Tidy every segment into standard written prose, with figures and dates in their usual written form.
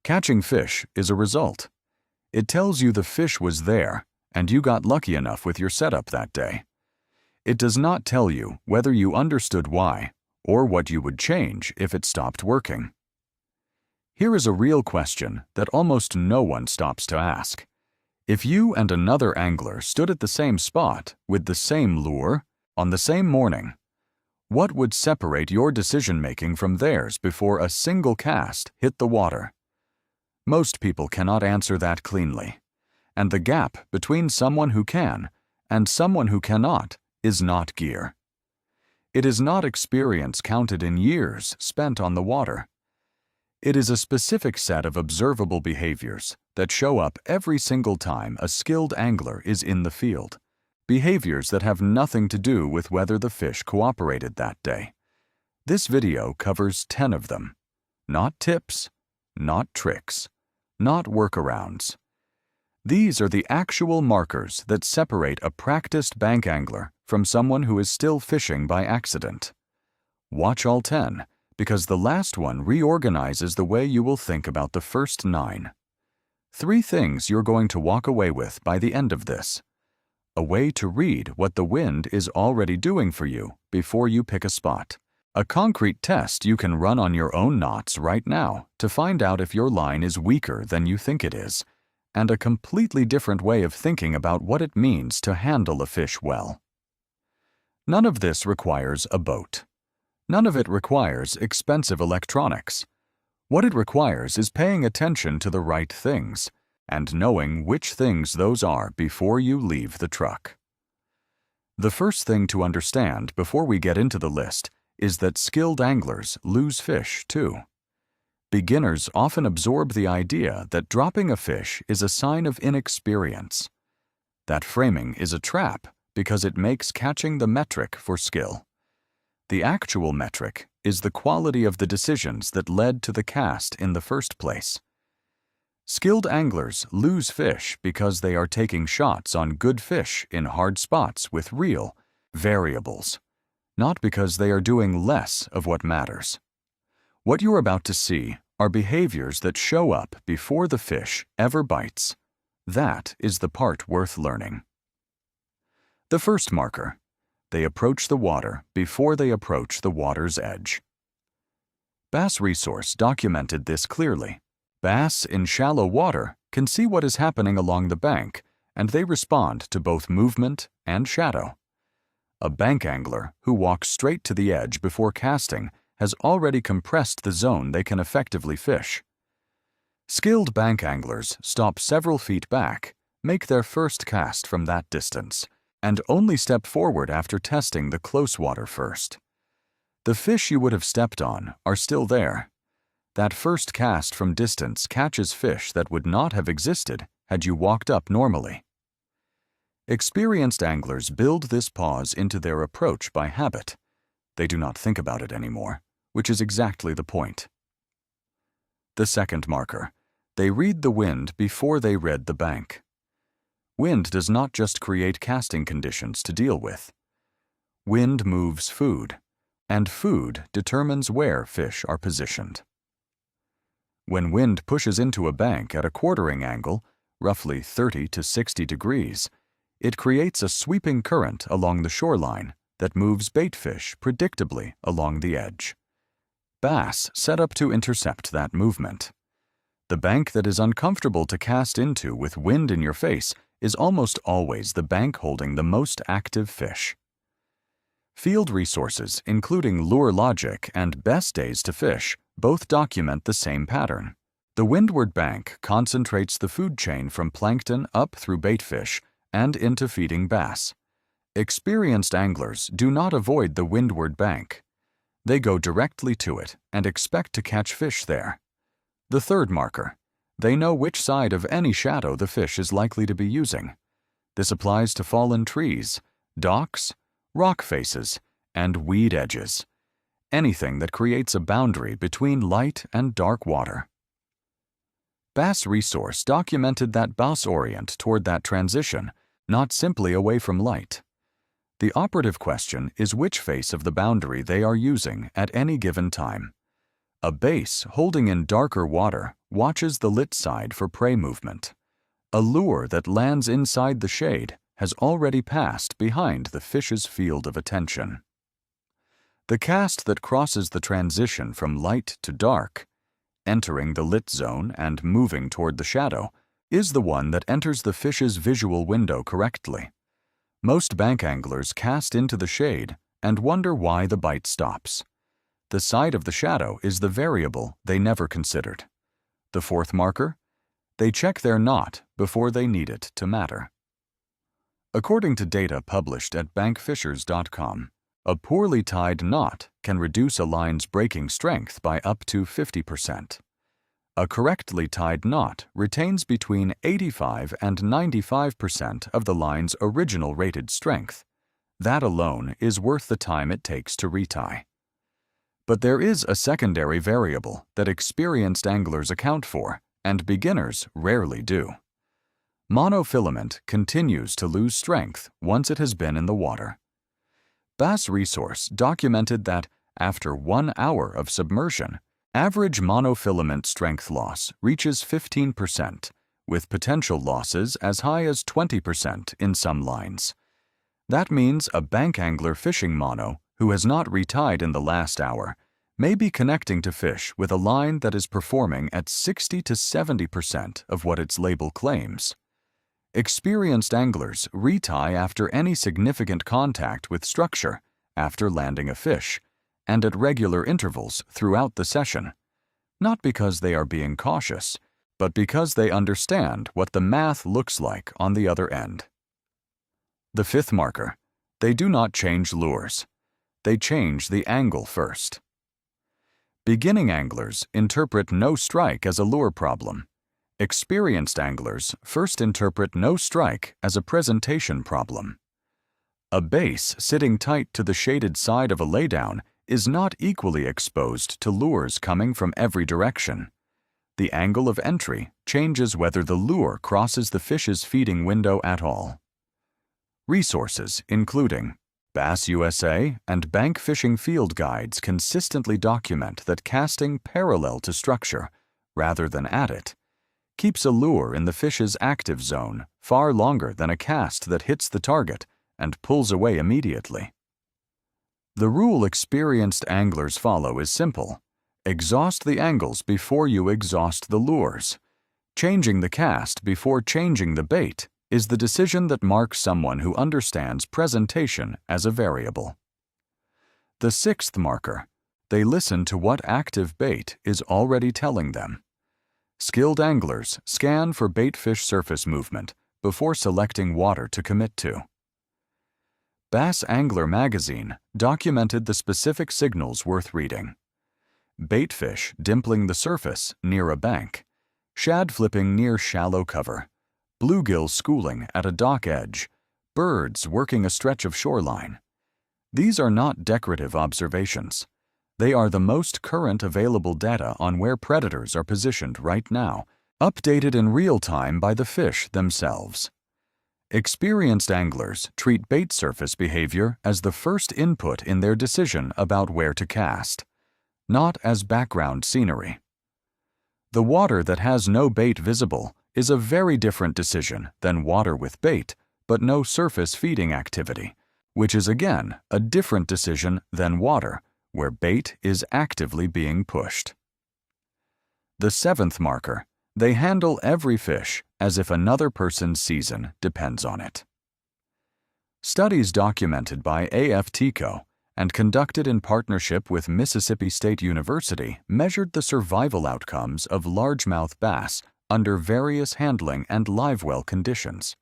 Catching fish is a result. It tells you the fish was there, and you got lucky enough with your setup that day. It does not tell you whether you understood why, or what you would change if it stopped working. Here is a real question that almost no one stops to ask. If you and another angler stood at the same spot with the same lure on the same morning, what would separate your decision-making from theirs before a single cast hit the water? Most people cannot answer that cleanly, and the gap between someone who can and someone who cannot is not gear. It is not experience counted in years spent on the water. It is a specific set of observable behaviors that show up every single time a skilled angler is in the field. Behaviors that have nothing to do with whether the fish cooperated that day. This video covers 10 of them. Not tips, not tricks, not workarounds. These are the actual markers that separate a practiced bank angler from someone who is still fishing by accident. Watch all 10, because the last one reorganizes the way you will think about the first 9. 3 things you're going to walk away with by the end of this. A way to read what the wind is already doing for you before you pick a spot. A concrete test you can run on your own knots right now to find out if your line is weaker than you think it is, and a completely different way of thinking about what it means to handle a fish well. None of this requires a boat. None of it requires expensive electronics. What it requires is paying attention to the right things and knowing which things those are before you leave the truck. The first thing to understand before we get into the list is that skilled anglers lose fish too. Beginners often absorb the idea that dropping a fish is a sign of inexperience. That framing is a trap because it makes catching the metric for skill. The actual metric is the quality of the decisions that led to the cast in the first place. Skilled anglers lose fish because they are taking shots on good fish in hard spots with real variables, not because they are doing less of what matters. What you're about to see are behaviors that show up before the fish ever bites. That is the part worth learning. The first marker. They approach the water before they approach the water's edge. Bass Resource documented this clearly. Bass in shallow water can see what is happening along the bank, and they respond to both movement and shadow. A bank angler who walks straight to the edge before casting has already compressed the zone they can effectively fish. Skilled bank anglers stop several feet back, make their first cast from that distance, and only step forward after testing the close water first. The fish you would have stepped on are still there. That first cast from distance catches fish that would not have existed had you walked up normally. Experienced anglers build this pause into their approach by habit. They do not think about it anymore, which is exactly the point. The second marker. They read the wind before they read the bank. Wind does not just create casting conditions to deal with. Wind moves food, and food determines where fish are positioned. When wind pushes into a bank at a quartering angle, roughly 30 to 60 degrees, it creates a sweeping current along the shoreline that moves baitfish predictably along the edge. Bass set up to intercept that movement. The bank that is uncomfortable to cast into with wind in your face is almost always the bank holding the most active fish. Field resources, including Lure Logic and Best Days to Fish, both document the same pattern. The windward bank concentrates the food chain from plankton up through baitfish and into feeding bass. Experienced anglers do not avoid the windward bank. They go directly to it and expect to catch fish there. The third marker. They know which side of any shadow the fish is likely to be using. This applies to fallen trees, docks, rock faces, and weed edges. Anything that creates a boundary between light and dark water. Bass Resource documented that bass orient toward that transition, not simply away from light. The operative question is which face of the boundary they are using at any given time. A base holding in darker water watches the lit side for prey movement. A lure that lands inside the shade has already passed behind the fish's field of attention. The cast that crosses the transition from light to dark, entering the lit zone and moving toward the shadow, is the one that enters the fish's visual window correctly. Most bank anglers cast into the shade and wonder why the bite stops. The side of the shadow is the variable they never considered. The fourth marker? They check their knot before they need it to matter. According to data published at bankfishers.com, a poorly tied knot can reduce a line's breaking strength by up to 50%. A correctly tied knot retains between 85 and 95% of the line's original rated strength. That alone is worth the time it takes to retie. But there is a secondary variable that experienced anglers account for, and beginners rarely do. Monofilament continues to lose strength once it has been in the water. Bass Resource documented that, after 1 hour of submersion, average monofilament strength loss reaches 15%, with potential losses as high as 20% in some lines. That means a bank angler fishing mono who has not retied in the last hour may be connecting to fish with a line that is performing at 60 to 70% of what its label claims. Experienced anglers retie after any significant contact with structure after landing a fish, and at regular intervals throughout the session, not because they are being cautious, but because they understand what the math looks like on the other end. The fifth marker: they do not change lures. They change the angle first. Beginning anglers interpret no strike as a lure problem. Experienced anglers first interpret no strike as a presentation problem. A base sitting tight to the shaded side of a laydown is not equally exposed to lures coming from every direction. The angle of entry changes whether the lure crosses the fish's feeding window at all. Resources including Bass USA and Bank Fishing Field Guides consistently document that casting parallel to structure, rather than at it, keeps a lure in the fish's active zone far longer than a cast that hits the target and pulls away immediately. The rule experienced anglers follow is simple: exhaust the angles before you exhaust the lures. Changing the cast before changing the bait is the decision that marks someone who understands presentation as a variable. The sixth marker: they listen to what active bait is already telling them. Skilled anglers scan for baitfish surface movement before selecting water to commit to. Bass Angler magazine documented the specific signals worth reading: baitfish dimpling the surface near a bank, shad flipping near shallow cover, bluegill schooling at a dock edge, birds working a stretch of shoreline. These are not decorative observations. They are the most current available data on where predators are positioned right now, updated in real time by the fish themselves. Experienced anglers treat bait surface behavior as the first input in their decision about where to cast, not as background scenery. The water that has no bait visible is a very different decision than water with bait but no surface feeding activity, which is again a different decision than water where bait is actively being pushed. The seventh marker: they handle every fish as if another person's season depends on it. Studies documented by AFTCO and conducted in partnership with Mississippi State University measured the survival outcomes of largemouth bass under various handling and live well conditions.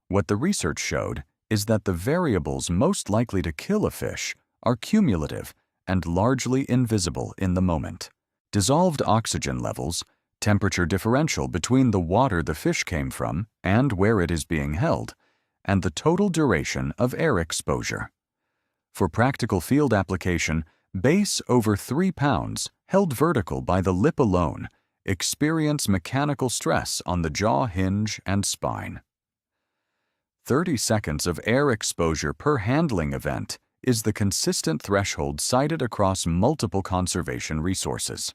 What the research showed is that the variables most likely to kill a fish are cumulative and largely invisible in the moment. Dissolved oxygen levels, temperature differential between the water the fish came from and where it is being held, and the total duration of air exposure. For practical field application, bass over 3 pounds, held vertical by the lip alone, experience mechanical stress on the jaw hinge and spine. 30 seconds of air exposure per handling event is the consistent threshold cited across multiple conservation resources.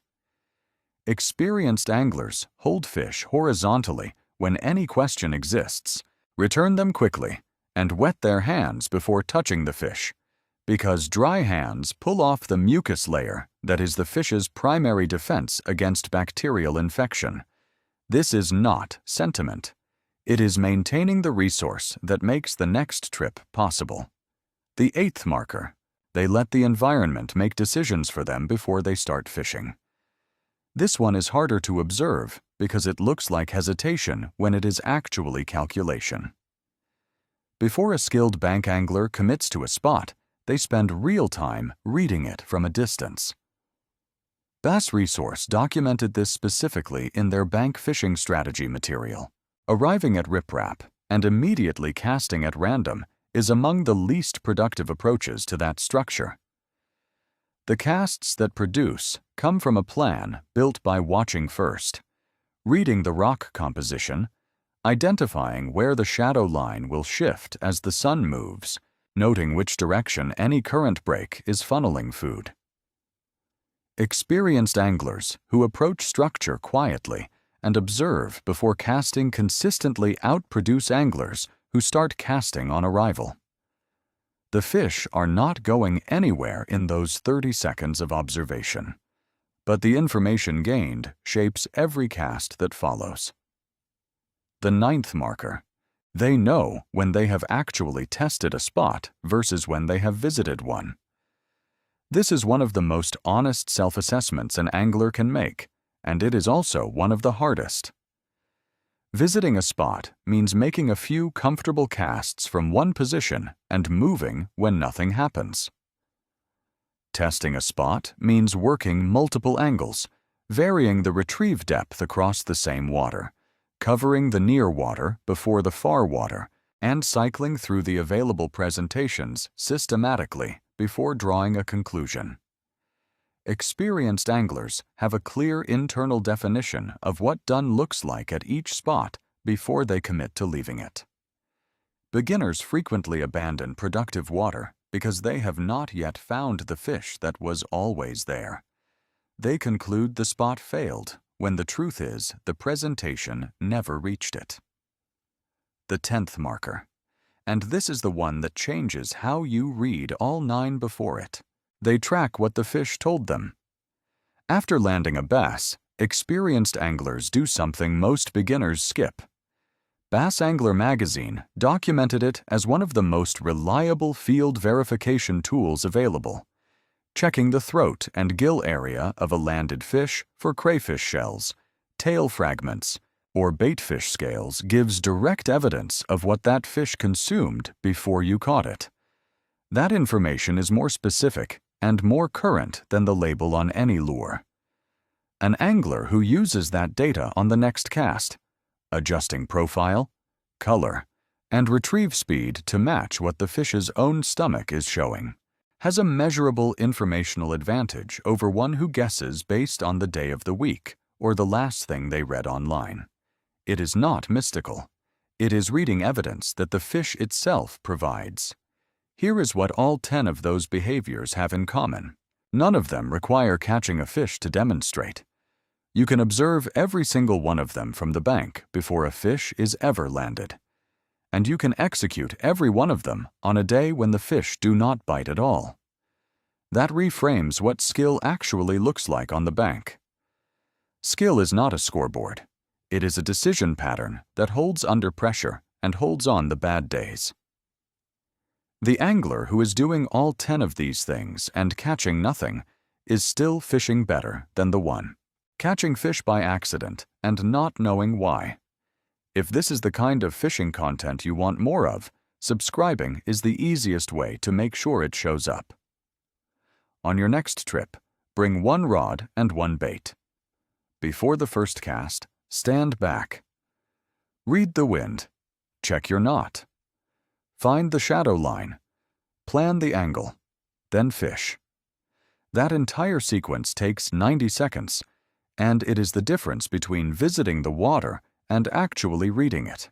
Experienced anglers hold fish horizontally when any question exists, return them quickly, and wet their hands before touching the fish, because dry hands pull off the mucus layer that is the fish's primary defense against bacterial infection. This is not sentiment. It is maintaining the resource that makes the next trip possible. The 8th marker. They let the environment make decisions for them before they start fishing. This one is harder to observe because it looks like hesitation when it is actually calculation. Before a skilled bank angler commits to a spot, they spend real time reading it from a distance. Bass Resource documented this specifically in their bank fishing strategy material. Arriving at riprap and immediately casting at random is among the least productive approaches to that structure. The casts that produce come from a plan built by watching first, reading the rock composition, identifying where the shadow line will shift as the sun moves, noting which direction any current break is funneling food. Experienced anglers who approach structure quietly and observe before casting consistently outproduce anglers who start casting on arrival. The fish are not going anywhere in those 30 seconds of observation, but the information gained shapes every cast that follows. The 9th marker. They know when they have actually tested a spot versus when they have visited one. This is one of the most honest self-assessments an angler can make, and it is also one of the hardest. Visiting a spot means making a few comfortable casts from one position and moving when nothing happens. Testing a spot means working multiple angles, varying the retrieve depth across the same water, covering the near water before the far water, and cycling through the available presentations systematically before drawing a conclusion. Experienced anglers have a clear internal definition of what done looks like at each spot before they commit to leaving it. Beginners frequently abandon productive water because they have not yet found the fish that was always there. They conclude the spot failed when the truth is the presentation never reached it. The 10th marker. And this is the one that changes how you read all 9 before it. They track what the fish told them. After landing a bass, experienced anglers do something most beginners skip. Bass Angler Magazine documented it as one of the most reliable field verification tools available, checking the throat and gill area of a landed fish for crayfish shells, tail fragments, or baitfish scales gives direct evidence of what that fish consumed before you caught it. That information is more specific and more current than the label on any lure. An angler who uses that data on the next cast, adjusting profile, color, and retrieve speed to match what the fish's own stomach is showing, has a measurable informational advantage over one who guesses based on the day of the week or the last thing they read online. It is not mystical. It is reading evidence that the fish itself provides. Here is what all 10 of those behaviors have in common. None of them require catching a fish to demonstrate. You can observe every single one of them from the bank before a fish is ever landed. And you can execute every one of them on a day when the fish do not bite at all. That reframes what skill actually looks like on the bank. Skill is not a scoreboard. It is a decision pattern that holds under pressure and holds on the bad days. The angler who is doing all 10 of these things and catching nothing is still fishing better than the one catching fish by accident and not knowing why. If this is the kind of fishing content you want more of, subscribing is the easiest way to make sure it shows up. On your next trip, bring 1 rod and 1 bait. Before the first cast, stand back. Read the wind. Check your knot. Find the shadow line. Plan the angle. Then fish. That entire sequence takes 90 seconds, and it is the difference between visiting the water and actually reading it.